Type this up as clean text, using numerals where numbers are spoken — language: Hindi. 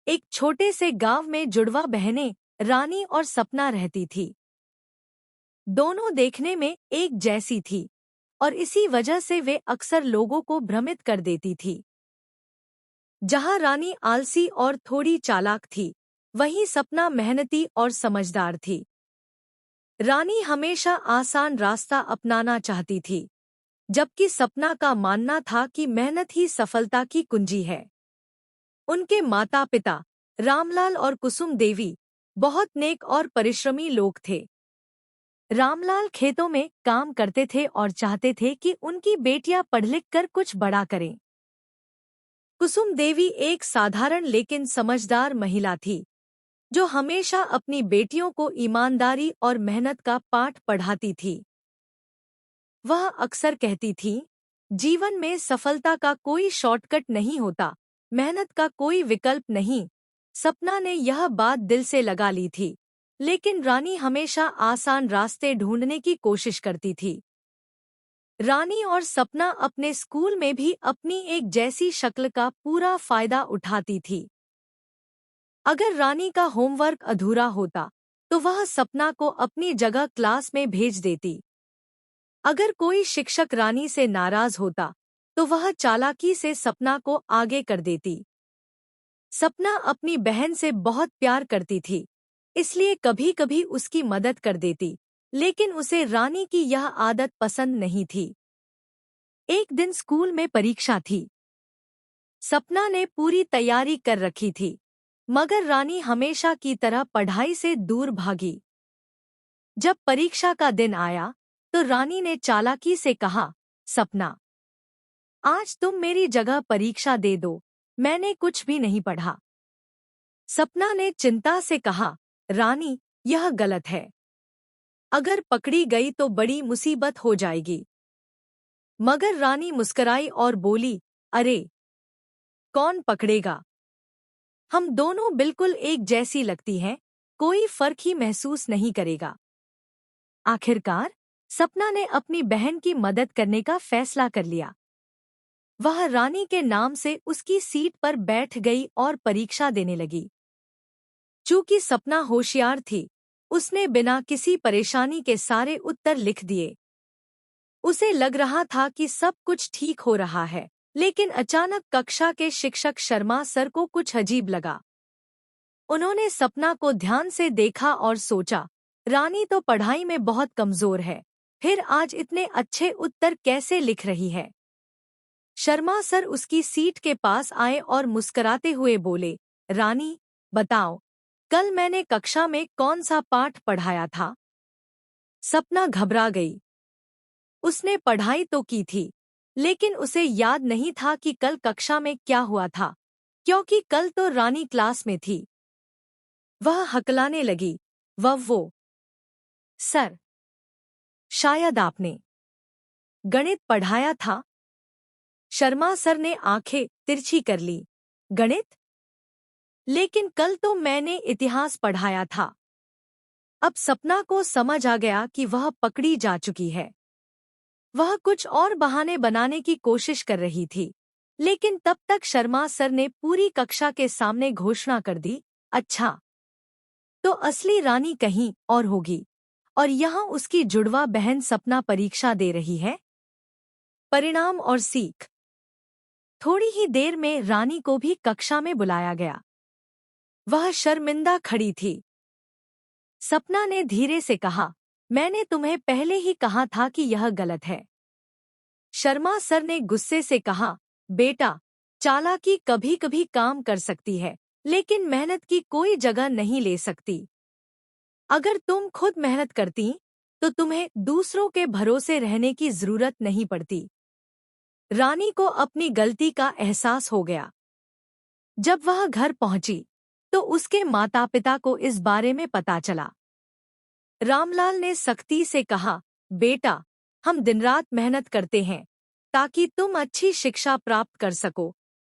एक छोटे से गांव में जुड़वा बहनें रानी और सपना रहती थी। दोनों देखने में एक जैसी थी और इसी वजह से वे अक्सर लोगों को भ्रमित कर देती थी। जहां रानी आलसी और थोड़ी चालाक थी, वहीं सपना मेहनती और समझदार थी। रानी हमेशा आसान रास्ता अपनाना चाहती थी, जबकि सपना का मानना था कि मेहनत ही सफलता की कुंजी है। उनके माता पिता रामलाल और कुसुम देवी बहुत नेक और परिश्रमी लोग थे। रामलाल खेतों में काम करते थे और चाहते थे कि उनकी बेटियां पढ़ लिख कर कुछ बड़ा करें। कुसुम देवी एक साधारण लेकिन समझदार महिला थी, जो हमेशा अपनी बेटियों को ईमानदारी और मेहनत का पाठ पढ़ाती थी। वह अक्सर कहती थी, जीवन में सफलता का कोई शॉर्टकट नहीं होता, मेहनत का कोई विकल्प नहीं। सपना ने यह बात दिल से लगा ली थी, लेकिन रानी हमेशा आसान रास्ते ढूंढने की कोशिश करती थी। रानी और सपना अपने स्कूल में भी अपनी एक जैसी शक्ल का पूरा फायदा उठाती थी। अगर रानी का होमवर्क अधूरा होता, तो वह सपना को अपनी जगह क्लास में भेज देती। अगर कोई शिक्षक रानी से नाराज होता, तो वह चालाकी से सपना को आगे कर देती। सपना अपनी बहन से बहुत प्यार करती थी, इसलिए कभी-कभी उसकी मदद कर देती, लेकिन उसे रानी की यह आदत पसंद नहीं थी। एक दिन स्कूल में परीक्षा थी। सपना ने पूरी तैयारी कर रखी थी, मगर रानी हमेशा की तरह पढ़ाई से दूर भागी। जब परीक्षा का दिन आया, तो रानी ने चालाकी से कहा, सपना, आज तुम मेरी जगह परीक्षा दे दो, मैंने कुछ भी नहीं पढ़ा। सपना ने चिंता से कहा, रानी, यह गलत है। अगर पकड़ी गई तो बड़ी मुसीबत हो जाएगी। मगर रानी मुस्कुराई और बोली, अरे, कौन पकड़ेगा? हम दोनों बिल्कुल एक जैसी लगती हैं, कोई फर्क ही महसूस नहीं करेगा। आखिरकार सपना ने अपनी बहन की मदद करने का फैसला कर लिया। वह रानी के नाम से उसकी सीट पर बैठ गई और परीक्षा देने लगी। चूंकि सपना होशियार थी, उसने बिना किसी परेशानी के सारे उत्तर लिख दिए। उसे लग रहा था कि सब कुछ ठीक हो रहा है, लेकिन अचानक कक्षा के शिक्षक शर्मा सर को कुछ अजीब लगा। उन्होंने सपना को ध्यान से देखा और सोचा, रानी तो पढ़ाई में बहुत कमजोर है, फिर आज इतने अच्छे उत्तर कैसे लिख रही है? शर्मा सर उसकी सीट के पास आए और मुस्कुराते हुए बोले, रानी, बताओ, कल मैंने कक्षा में कौन सा पाठ पढ़ाया था? सपना घबरा गई। उसने पढ़ाई तो की थी, लेकिन उसे याद नहीं था कि कल कक्षा में क्या हुआ था, क्योंकि कल तो रानी क्लास में थी। वह हकलाने लगी, वो सर, शायद आपने गणित पढ़ाया था? शर्मा सर ने आंखें तिरछी कर ली, गणित? लेकिन कल तो मैंने इतिहास पढ़ाया था। अब सपना को समझ आ गया कि वह पकड़ी जा चुकी है। वह कुछ और बहाने बनाने की कोशिश कर रही थी, लेकिन तब तक शर्मा सर ने पूरी कक्षा के सामने घोषणा कर दी, अच्छा, तो असली रानी कहीं और होगी, और यहाँ उसकी जुड़वा बहन सपना परीक्षा दे रही है। परिणाम और सीख। थोड़ी ही देर में रानी को भी कक्षा में बुलाया गया। वह शर्मिंदा खड़ी थी। सपना ने धीरे से कहा, मैंने तुम्हें पहले ही कहा था कि यह गलत है। शर्मा सर ने गुस्से से कहा, बेटा, चालाकी कभी-कभी काम कर सकती है, लेकिन मेहनत की कोई जगह नहीं ले सकती। अगर तुम खुद मेहनत करती, तो तुम्हें दूसरों के भरोसे रहने की जरूरत नहीं पड़ती। रानी को अपनी गलती का एहसास हो गया। जब वह घर पहुंची, तो उसके माता-पिता को इस बारे में पता चला। रामलाल ने सख्ती से कहा, बेटा, हम दिन रात मेहनत करते हैं, ताकि तुम अच्छी शिक्षा प्राप्त कर सको,